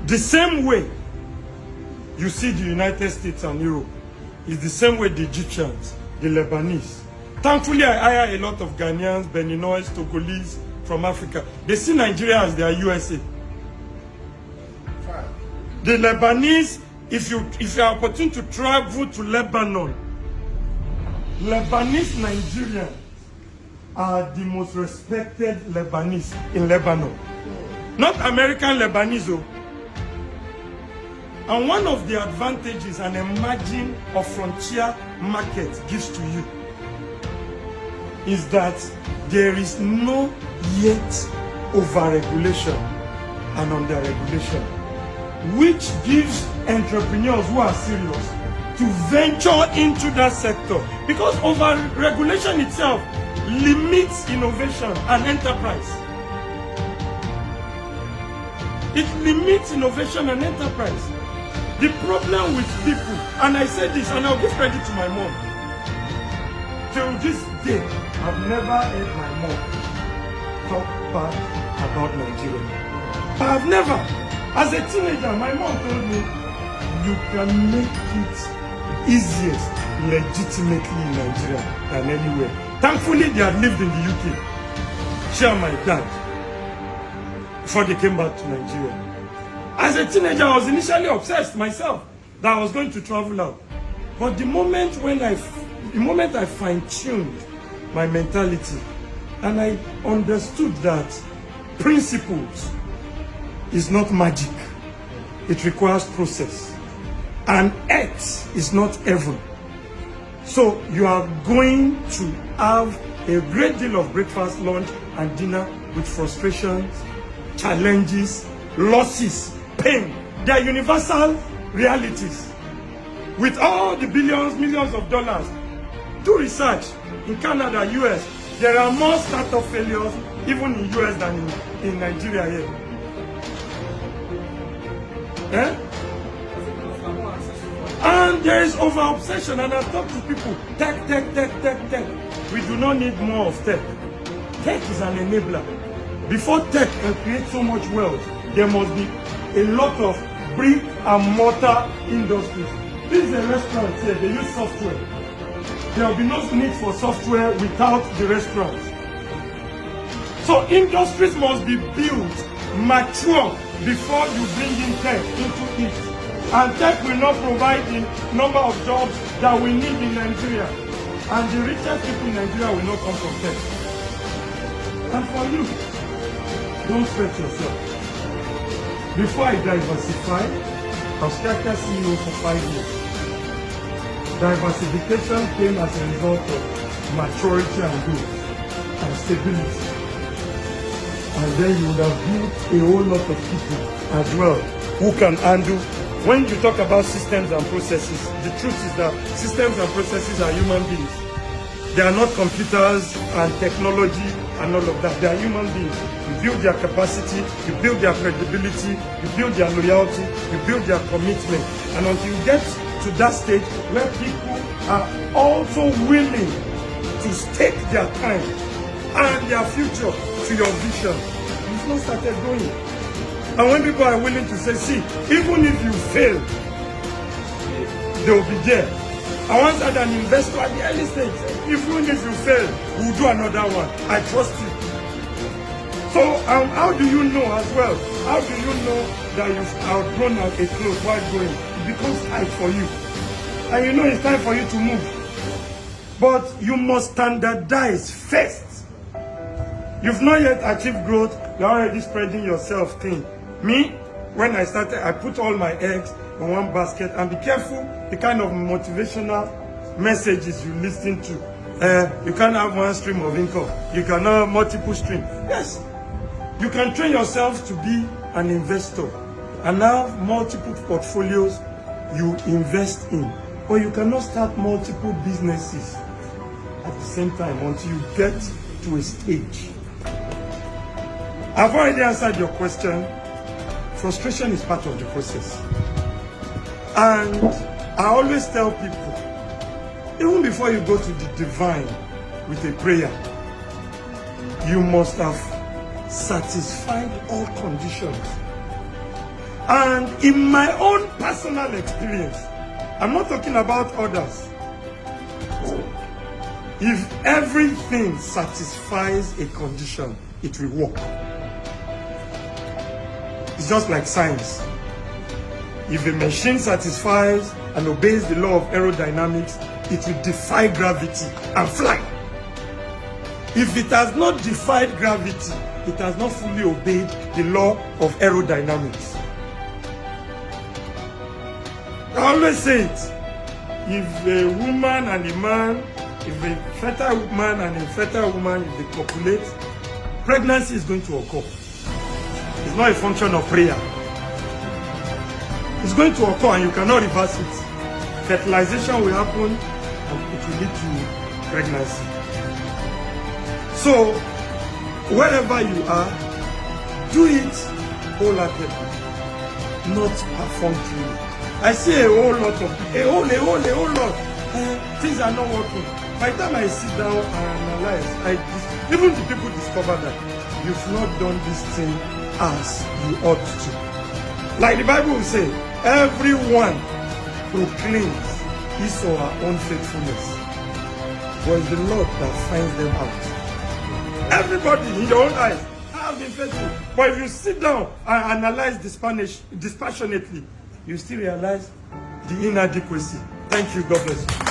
The same way you see the United States and Europe is the same way the Egyptians, the Lebanese. Thankfully, I hire a lot of Ghanaians, Beninois, Togolese from Africa. They see Nigeria as their USA. The Lebanese, if you are opportune to travel to Lebanon, Lebanese Nigerians are the most respected Lebanese in Lebanon. Not American Lebanese, though. And one of the advantages an emerging or frontier market gives to you is that there is no yet over-regulation and under-regulation, which gives entrepreneurs who are serious to venture into that sector, because over-regulation itself limits innovation and enterprise. It limits innovation and enterprise. The problem with people, and I say this, and I'll give credit to my mom. Till this day, I've never heard my mom talk bad about Nigeria. I've never. As a teenager, my mom told me, you can make it easiest legitimately in Nigeria than anywhere. Thankfully, they had lived in the UK. She and my dad, before they came back to Nigeria. As a teenager, I was initially obsessed myself that I was going to travel out. But the moment I fine-tuned my mentality and I understood that principles is not magic, it requires process, and earth is not heaven. So you are going to have a great deal of breakfast, lunch, and dinner with frustrations, challenges, losses, pain. They are universal realities. With all the billions, millions of dollars, do research in Canada, US, there are more startup failures even in US than in Nigeria here. And there is over-obsession, and I've talked to people, tech. We do not need more of tech. Tech is an enabler. Before tech can create so much wealth, there must be a lot of brick and mortar industries. This is a restaurant here, they use software. There will be no need for software without the restaurants. So industries must be built, mature, before you bring in tech into it. And tech will not provide the number of jobs that we need in Nigeria. And the richest people in Nigeria will not come from tech. And for you, don't sweat yourself. Before I diversify, I was Kaka CEO for 5 years. Diversification came as a result of maturity and growth and stability. And then you would have built a whole lot of people as well who can handle. When you talk about systems and processes, the truth is that systems and processes are human beings. They are not computers and technology and all of that. They are human beings. You build their capacity, you build their credibility, you build their loyalty, you build their commitment. And until you get to that stage where people are also willing to stake their time and their future to your vision, you've not started going. And when people are willing to say, see, even if you fail, they will be there. I once had an investor at the early stage, even if you fail, we'll do another one. I trust you. So how do you know as well? How do you know that you've outgrown a clothes while going? It becomes tight for you. And you know it's time for you to move. But you must standardize first. You've not yet achieved growth, you're already spreading yourself thin. Me, when I started, I put all my eggs in one basket. And be careful the kind of motivational messages you listen to. You can't have one stream of income. You can have multiple streams. Yes, you can train yourself to be an investor and have multiple portfolios you invest in. But you cannot start multiple businesses at the same time until you get to a stage. I've already answered your question. Frustration is part of the process. And I always tell people, even before you go to the divine with a prayer, you must have satisfied all conditions. And in my own personal experience, I'm not talking about others. If everything satisfies a condition, it will work. It's just like science. If a machine satisfies and obeys the law of aerodynamics, it will defy gravity and fly. If it has not defied gravity, it has not fully obeyed the law of aerodynamics. I always say it. If a woman and a man, if a fertile man and a fertile woman, if they copulate, pregnancy is going to occur. It's not a function of prayer. It's going to occur and you cannot reverse it. Fertilization will happen and it will lead to pregnancy. So, wherever you are, do it wholeheartedly, not perfunctorily. I see a whole lot of people, a whole lot. Things are not working. By the time I sit down and analyze, even the people discover that you've not done this thing as you ought to. Like the Bible will say, everyone proclaims his or her own faithfulness, but it's the Lord that finds them out. Everybody in your own eyes, I have been faithful. But if you sit down and analyze dispassionately, you still realize the inadequacy. Thank you. God bless you.